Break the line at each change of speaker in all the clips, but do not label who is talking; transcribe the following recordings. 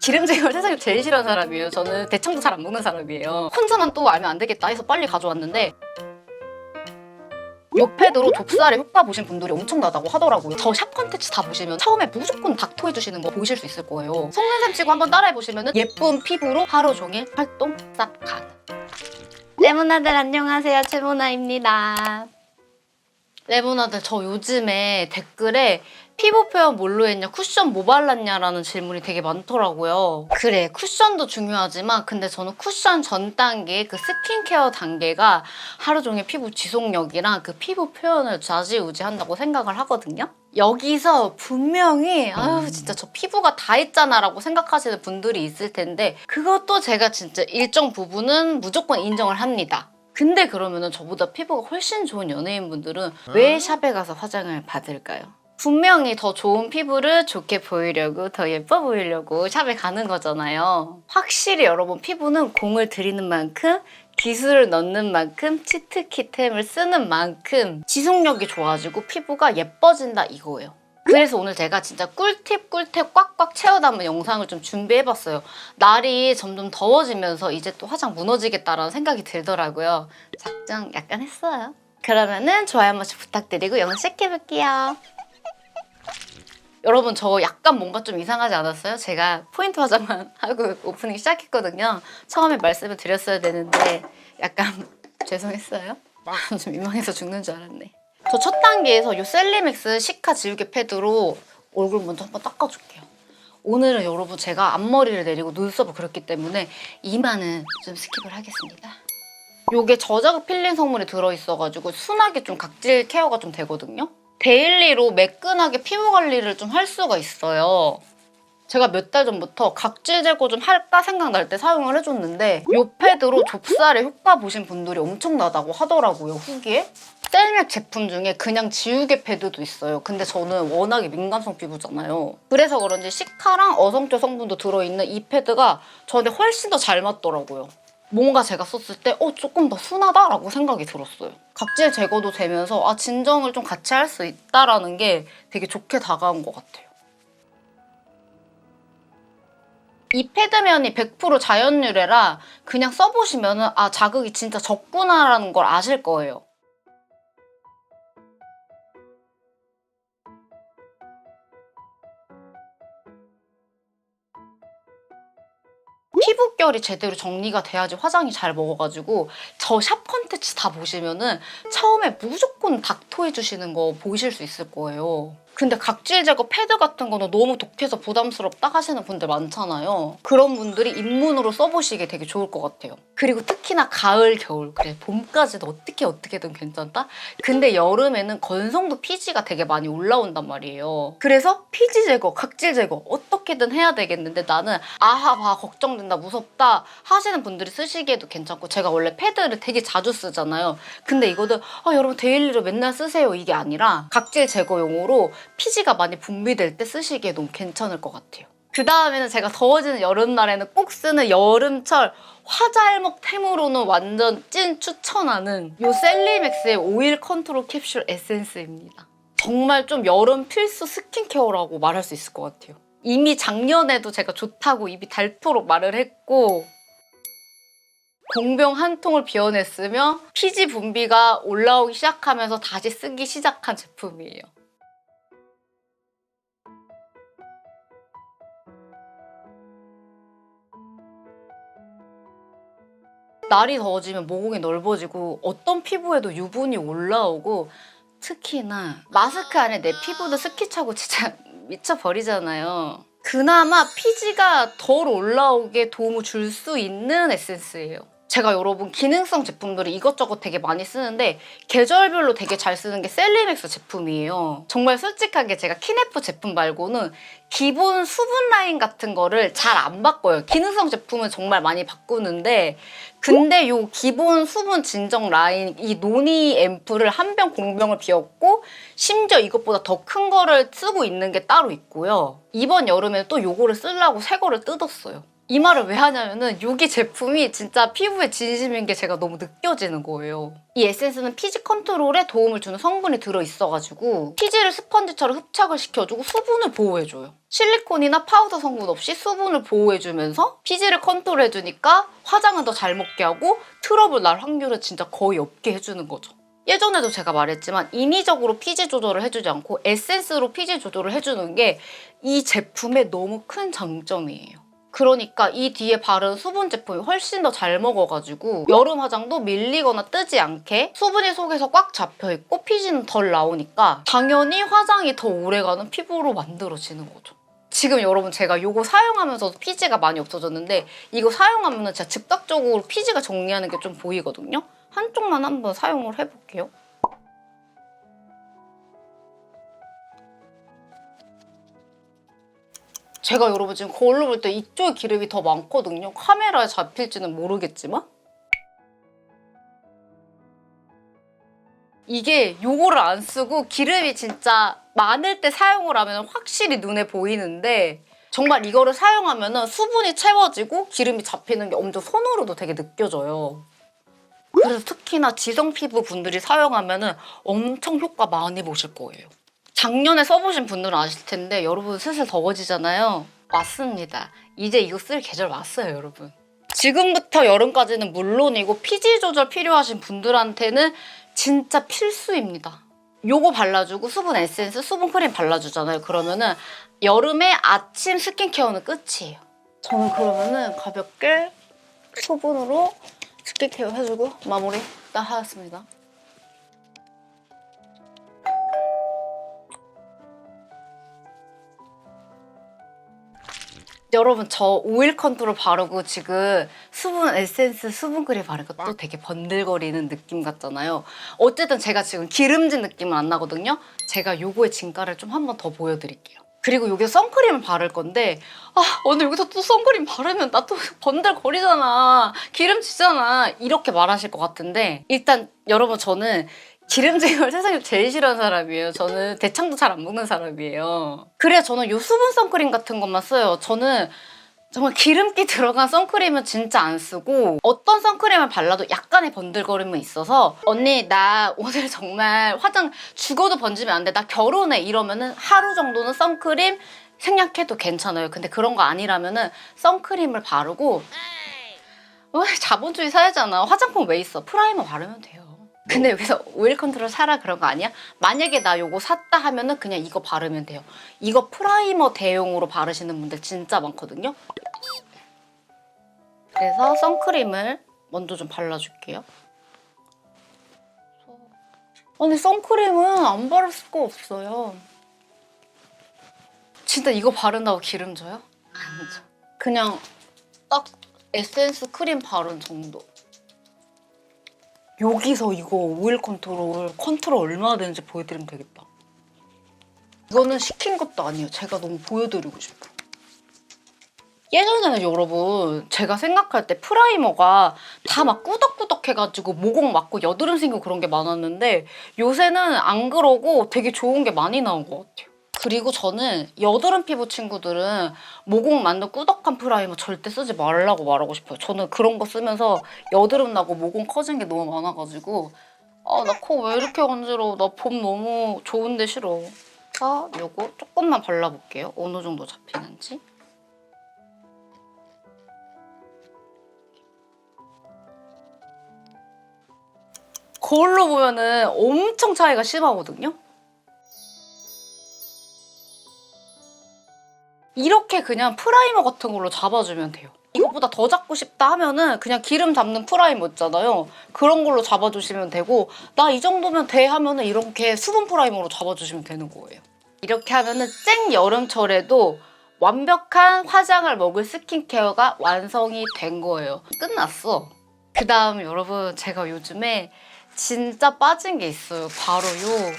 기름진 걸 세상에 제일 싫어하는 사람이에요. 저는 대창도 잘 안 먹는 사람이에요. 혼자만 또 알면 안 되겠다 해서 빨리 가져왔는데 요 패드로 좁쌀에 효과 보신 분들이 엄청나다고 하더라고요. 저 샵 컨텐츠 다 보시면 처음에 무조건 닥터 해주시는 거 보실 수 있을 거예요. 속눈썹 치고 한번 따라해보시면 예쁜 피부로 하루 종일 활동 싹 가는. 레모나들 안녕하세요. 최모나입니다. 레모나들 저 요즘에 댓글에 피부 표현 뭘로 했냐, 쿠션 뭐 발랐냐라는 질문이 되게 많더라고요. 그래, 쿠션도 중요하지만 근데 저는 쿠션 전 단계, 그 스킨케어 단계가 하루 종일 피부 지속력이랑 그 피부 표현을 좌지우지한다고 생각을 하거든요. 여기서 분명히 아유 진짜 저 피부가 다 했잖아 라고 생각하시는 분들이 있을 텐데 그것도 제가 진짜 일정 부분은 무조건 인정을 합니다. 근데 그러면은 저보다 피부가 훨씬 좋은 연예인분들은 왜 샵에 가서 화장을 받을까요? 분명히 더 좋은 피부를 좋게 보이려고, 더 예뻐 보이려고 샵에 가는 거잖아요. 확실히 여러분 피부는 공을 들이는 만큼, 기술을 넣는 만큼, 치트키템을 쓰는 만큼 지속력이 좋아지고 피부가 예뻐진다 이거예요. 그래서 오늘 제가 진짜 꿀팁 꽉꽉 채워 담은 영상을 좀 준비해봤어요. 날이 점점 더워지면서 이제 또 화장 무너지겠다라는 생각이 들더라고요. 작정 약간 했어요. 그러면은 좋아요 한 번씩 부탁드리고 영상 시작해볼게요. 여러분 저 약간 뭔가 좀 이상하지 않았어요? 제가 포인트 화장만 하고 오프닝 시작했거든요. 처음에 말씀을 드렸어야 되는데 약간 죄송했어요? 좀 민망해서 죽는 줄 알았네. 저 첫 단계에서 이 셀리맥스 시카 지우개 패드로 얼굴 먼저 한번 닦아줄게요. 오늘은 여러분 제가 앞머리를 내리고 눈썹을 그렸기 때문에 이마는 좀 스킵을 하겠습니다. 이게 저자극 필링 성분이 들어있어가지고 순하게 좀 각질 케어가 좀 되거든요. 데일리로 매끈하게 피부 관리를 좀 할 수가 있어요. 제가 몇 달 전부터 각질 제거 좀 할까 생각날 때 사용을 해줬는데 이 패드로 좁쌀에 효과 보신 분들이 엄청나다고 하더라고요, 후기에. 셀맥 제품 중에 그냥 지우개 패드도 있어요. 근데 저는 워낙에 민감성 피부잖아요. 그래서 그런지 시카랑 어성초 성분도 들어있는 이 패드가 저한테 훨씬 더 잘 맞더라고요. 뭔가 제가 썼을 때 조금 더 순하다라고 생각이 들었어요. 각질 제거도 되면서 진정을 좀 같이 할 수 있다라는 게 되게 좋게 다가온 것 같아요. 이 패드면이 100% 자연 유래라 그냥 써보시면은 자극이 진짜 적구나라는 걸 아실 거예요. 피부결이 제대로 정리가 돼야지 화장이 잘 먹어가지고 저 샵 컨텐츠 다 보시면은 처음에 무조건 닥터 해주시는 거 보실 수 있을 거예요. 근데 각질 제거 패드 같은 거는 너무 독해서 부담스럽다 하시는 분들 많잖아요. 그런 분들이 입문으로 써보시기에 되게 좋을 것 같아요. 그리고 특히나 가을, 겨울, 그래 봄까지도 어떻게든 괜찮다? 근데 여름에는 건성도 피지가 되게 많이 올라온단 말이에요. 그래서 피지 제거, 각질 제거 어떻게든 해야 되겠는데 나는 걱정된다, 무섭다 하시는 분들이 쓰시기에도 괜찮고 제가 원래 패드를 되게 자주 쓰잖아요. 근데 이거는 여러분 데일리로 맨날 쓰세요 이게 아니라 각질 제거용으로 피지가 많이 분비될 때 쓰시기에 너무 괜찮을 것 같아요. 그 다음에는 제가 더워지는 여름날에는 꼭 쓰는 여름철 화잘먹템으로는 완전 찐 추천하는 이 셀리맥스의 오일 컨트롤 캡슐 에센스입니다. 정말 좀 여름 필수 스킨케어라고 말할 수 있을 것 같아요. 이미 작년에도 제가 좋다고 입이 닳도록 말을 했고 공병 한 통을 비워냈으며 피지 분비가 올라오기 시작하면서 다시 쓰기 시작한 제품이에요. 날이 더워지면 모공이 넓어지고 어떤 피부에도 유분이 올라오고 특히나 마스크 안에 내 피부도 스키 차고 진짜 미쳐버리잖아요. 그나마 피지가 덜 올라오게 도움을 줄 수 있는 에센스예요. 제가 여러분 기능성 제품들을 이것저것 되게 많이 쓰는데 계절별로 되게 잘 쓰는 게 셀리맥스 제품이에요. 정말 솔직하게 제가 키네프 제품 말고는 기본 수분 라인 같은 거를 잘 안 바꿔요. 기능성 제품은 정말 많이 바꾸는데 근데 요 기본 수분 진정 라인 이 노니 앰플을 한 병 공병을 비웠고 심지어 이것보다 더 큰 거를 쓰고 있는 게 따로 있고요. 이번 여름에 또 요거를 쓰려고 새 거를 뜯었어요. 이 말을 왜 하냐면은 여기 제품이 진짜 피부에 진심인 게 제가 너무 느껴지는 거예요. 이 에센스는 피지 컨트롤에 도움을 주는 성분이 들어있어가지고 피지를 스펀지처럼 흡착을 시켜주고 수분을 보호해줘요. 실리콘이나 파우더 성분 없이 수분을 보호해주면서 피지를 컨트롤해주니까 화장은 더 잘 먹게 하고 트러블 날 확률을 진짜 거의 없게 해주는 거죠. 예전에도 제가 말했지만 인위적으로 피지 조절을 해주지 않고 에센스로 피지 조절을 해주는 게 이 제품의 너무 큰 장점이에요. 그러니까 이 뒤에 바른 수분 제품이 훨씬 더 잘 먹어가지고 여름 화장도 밀리거나 뜨지 않게 수분이 속에서 꽉 잡혀있고 피지는 덜 나오니까 당연히 화장이 더 오래가는 피부로 만들어지는 거죠. 지금 여러분 제가 이거 사용하면서도 피지가 많이 없어졌는데 이거 사용하면 진짜 즉각적으로 피지가 정리하는 게 좀 보이거든요. 한쪽만 한번 사용을 해볼게요. 제가 여러분 지금 거울로 볼 때 이쪽에 기름이 더 많거든요. 카메라에 잡힐지는 모르겠지만 이게 요거를 안 쓰고 기름이 진짜 많을 때 사용을 하면 확실히 눈에 보이는데 정말 이거를 사용하면 수분이 채워지고 기름이 잡히는 게 엄청 손으로도 되게 느껴져요. 그래서 특히나 지성 피부 분들이 사용하면 엄청 효과 많이 보실 거예요. 작년에 써보신 분들은 아실 텐데 여러분 슬슬 더워지잖아요. 왔습니다. 이제 이거 쓸 계절 왔어요, 여러분. 지금부터 여름까지는 물론이고 피지 조절 필요하신 분들한테는 진짜 필수입니다. 요거 발라주고 수분 에센스, 수분 크림 발라주잖아요. 그러면은 여름에 아침 스킨케어는 끝이에요. 저는 그러면은 가볍게 수분으로 스킨케어 해주고 마무리 딱 하였습니다. 여러분 저 오일 컨투러 바르고 지금 수분 에센스 수분 크림 바르니까 또 되게 번들거리는 느낌 같잖아요. 어쨌든 제가 지금 기름진 느낌은 안 나거든요. 제가 요거의 진가를 좀 한 번 더 보여드릴게요. 그리고 여기서 선크림을 바를 건데 오늘 여기서 또 선크림 바르면 나 또 번들거리잖아. 기름지잖아. 이렇게 말하실 것 같은데 일단 여러분 저는 기름진 걸 세상에 제일 싫어하는 사람이에요. 저는 대창도 잘 안 먹는 사람이에요. 그래야 저는 요 수분 선크림 같은 것만 써요. 저는 정말 기름기 들어간 선크림은 진짜 안 쓰고 어떤 선크림을 발라도 약간의 번들거림은 있어서 언니 나 오늘 정말 화장 죽어도 번지면 안 돼. 나 결혼해 이러면은 하루 정도는 선크림 생략해도 괜찮아요. 근데 그런 거 아니라면은 선크림을 바르고 자본주의 사회잖아. 화장품 왜 있어? 프라이머 바르면 돼요. 근데 여기서 오일 컨트롤 사라 그런 거 아니야? 만약에 나 요거 샀다 하면은 그냥 이거 바르면 돼요. 이거 프라이머 대용으로 바르시는 분들 진짜 많거든요. 그래서 선크림을 먼저 좀 발라줄게요. 아니 선크림은 안 바를 수가 없어요. 진짜 이거 바른다고 기름져요? 아니죠. 그냥 딱 에센스 크림 바른 정도. 여기서 이거 오일 컨트롤 얼마나 되는지 보여드리면 되겠다. 이거는 시킨 것도 아니에요. 제가 너무 보여드리고 싶어. 예전에는 여러분 제가 생각할 때 프라이머가 다 막 꾸덕꾸덕해가지고 모공 맞고 여드름 생기고 그런 게 많았는데 요새는 안 그러고 되게 좋은 게 많이 나온 것 같아요. 그리고 저는 여드름 피부 친구들은 모공 맞는 꾸덕한 프라이머 절대 쓰지 말라고 말하고 싶어요. 저는 그런 거 쓰면서 여드름 나고 모공 커진 게 너무 많아가지고 나 코 왜 이렇게 간지러워. 나 봄 너무 좋은데 싫어. 자, 요거 조금만 발라볼게요. 어느 정도 잡히는지. 거울로 보면은 엄청 차이가 심하거든요. 이렇게 그냥 프라이머 같은 걸로 잡아주면 돼요. 이것보다 더 잡고 싶다 하면은 그냥 기름 잡는 프라이머 있잖아요. 그런 걸로 잡아주시면 되고 나 이 정도면 돼 하면은 이렇게 수분 프라이머로 잡아주시면 되는 거예요. 이렇게 하면은 쨍 여름철에도 완벽한 화장을 먹을 스킨케어가 완성이 된 거예요. 끝났어. 그 다음 여러분 제가 요즘에 진짜 빠진 게 있어요. 바로 요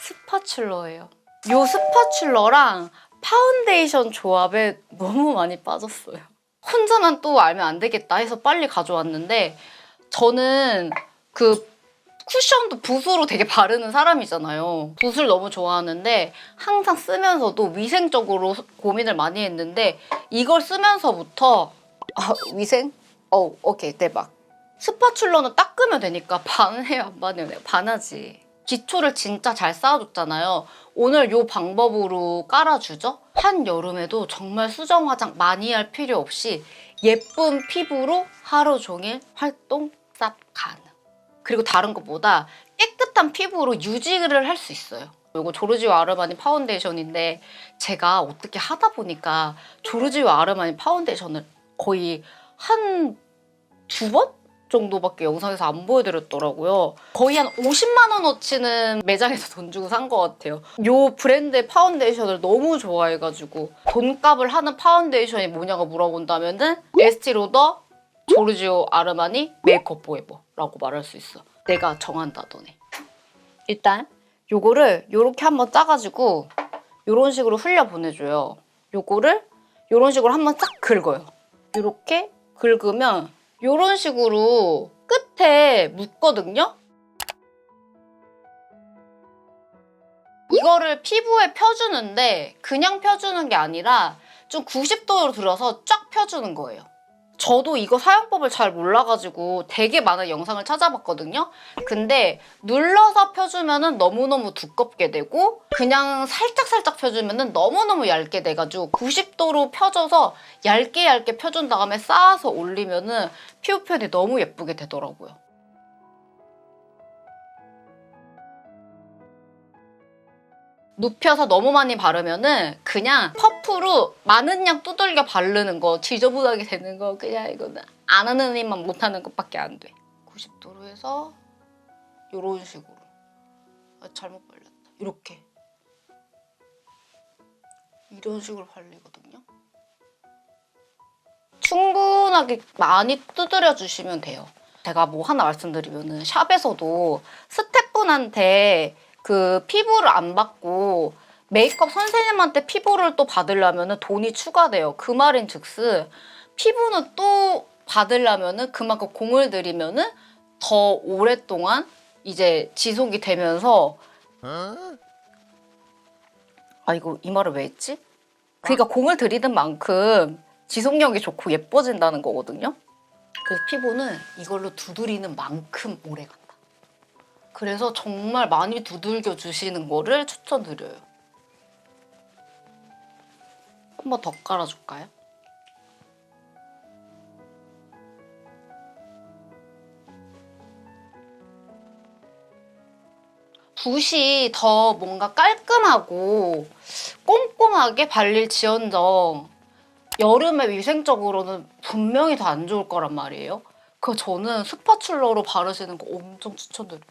스파츌러예요. 요 스파츌러랑 파운데이션 조합에 너무 많이 빠졌어요. 혼자만 또 알면 안 되겠다 해서 빨리 가져왔는데 저는 그 쿠션도 붓으로 되게 바르는 사람이잖아요. 붓을 너무 좋아하는데 항상 쓰면서도 위생적으로 고민을 많이 했는데 이걸 쓰면서부터 위생? 오케이, 대박. 스파츌러는 닦으면 되니까 반해요, 안 반해요? 내가 반하지. 기초를 진짜 잘 쌓아줬잖아요. 오늘 이 방법으로 깔아주죠? 한여름에도 정말 수정 화장 많이 할 필요 없이 예쁜 피부로 하루 종일 활동 쌉 가능. 그리고 다른 것보다 깨끗한 피부로 유지를 할 수 있어요. 이거 조르지오 아르마니 파운데이션인데 제가 어떻게 하다 보니까 조르지오 아르마니 파운데이션을 거의 한 2번 정도밖에 영상에서 안 보여드렸더라고요. 거의 한 50만 원어치는 매장에서 돈 주고 산 것 같아요. 이 브랜드의 파운데이션을 너무 좋아해가지고 돈값을 하는 파운데이션이 뭐냐고 물어본다면은 에스티로더 조르지오 아르마니 메이크업 포에버라고 말할 수 있어. 내가 정한다 너네. 일단 요거를 요렇게 한번 짜가지고 요런 식으로 흘려 보내줘요. 요거를 요런 식으로 한번 싹 긁어요. 요렇게 긁으면 요런 식으로 끝에 묻거든요? 이거를 피부에 펴주는데 그냥 펴주는 게 아니라 좀 90도로 들어서 쫙 펴주는 거예요. 저도 이거 사용법을 잘 몰라가지고 되게 많은 영상을 찾아봤거든요. 근데 눌러서 펴주면 너무너무 두껍게 되고 그냥 살짝살짝 펴주면 너무너무 얇게 돼가지고 90도로 펴줘서 얇게 펴준 다음에 쌓아서 올리면 피부 표현이 너무 예쁘게 되더라고요. 눕혀서 너무 많이 바르면은 그냥 퍼프로 많은 양 두들겨 바르는 거, 지저분하게 되는 거 그냥 이거는 안 하는 힘만 못하는 것밖에 안 돼. 90도로 해서 이런 식으로. 잘못 발렸다. 이렇게. 이런 식으로 발리거든요. 충분하게 많이 두드려 주시면 돼요. 제가 뭐 하나 말씀드리면은 샵에서도 스태프분한테 그 피부를 안 받고 메이크업 선생님한테 피부를 또 받으려면 돈이 추가돼요. 그 말인즉슨 피부는 또 받으려면 그만큼 공을 들이면 더 오랫동안 이제 지속이 되면서 이거 이 말을 왜 했지? 그러니까 공을 들이는 만큼 지속력이 좋고 예뻐진다는 거거든요. 그래서 피부는 이걸로 두드리는 만큼 오래 간다. 그래서 정말 많이 두들겨 주시는 거를 추천드려요. 한 번 더 깔아줄까요? 붓이 더 뭔가 깔끔하고 꼼꼼하게 발릴지언정 여름에 위생적으로는 분명히 더 안 좋을 거란 말이에요. 그래서 저는 스파츌러로 바르시는 거 엄청 추천드려요.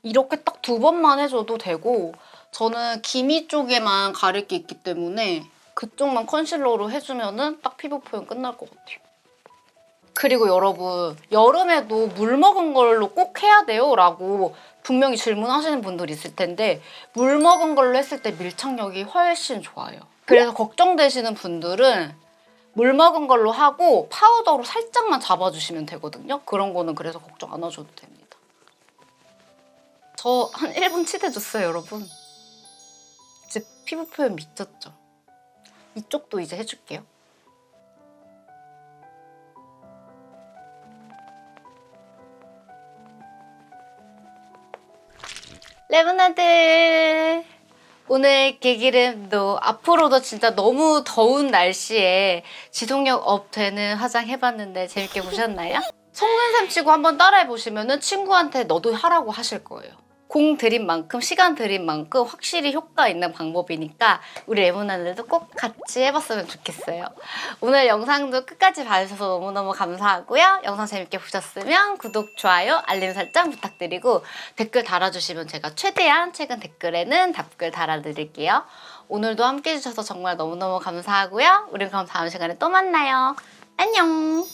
이렇게 딱 2번만 해줘도 되고 저는 기미 쪽에만 가릴 게 있기 때문에 그쪽만 컨실러로 해주면 딱 피부 표현 끝날 것 같아요. 그리고 여러분 여름에도 물 먹은 걸로 꼭 해야 돼요? 라고 분명히 질문하시는 분들이 있을 텐데 물 먹은 걸로 했을 때 밀착력이 훨씬 좋아요. 그래서 걱정되시는 분들은 물 먹은 걸로 하고 파우더로 살짝만 잡아주시면 되거든요. 그런 거는 그래서 걱정 안 하셔도 됩니다. 저 한 1분 치대줬어요, 여러분. 이제 피부 표현 미쳤죠? 이쪽도 이제 해줄게요. 레몬아들! 오늘 개기름도 앞으로도 진짜 너무 더운 날씨에 지속력 업 되는 화장 해봤는데 재밌게 보셨나요? 속눈썹 치고 한번 따라해보시면 친구한테 너도 하라고 하실 거예요. 공 들인 만큼 시간 들인 만큼 확실히 효과 있는 방법이니까 우리 레몬아들도 꼭 같이 해봤으면 좋겠어요. 오늘 영상도 끝까지 봐주셔서 너무너무 감사하고요. 영상 재밌게 보셨으면 구독, 좋아요, 알림 설정 부탁드리고 댓글 달아주시면 제가 최대한 최근 댓글에는 답글 달아드릴게요. 오늘도 함께 해주셔서 정말 너무너무 감사하고요. 우리 그럼 다음 시간에 또 만나요. 안녕!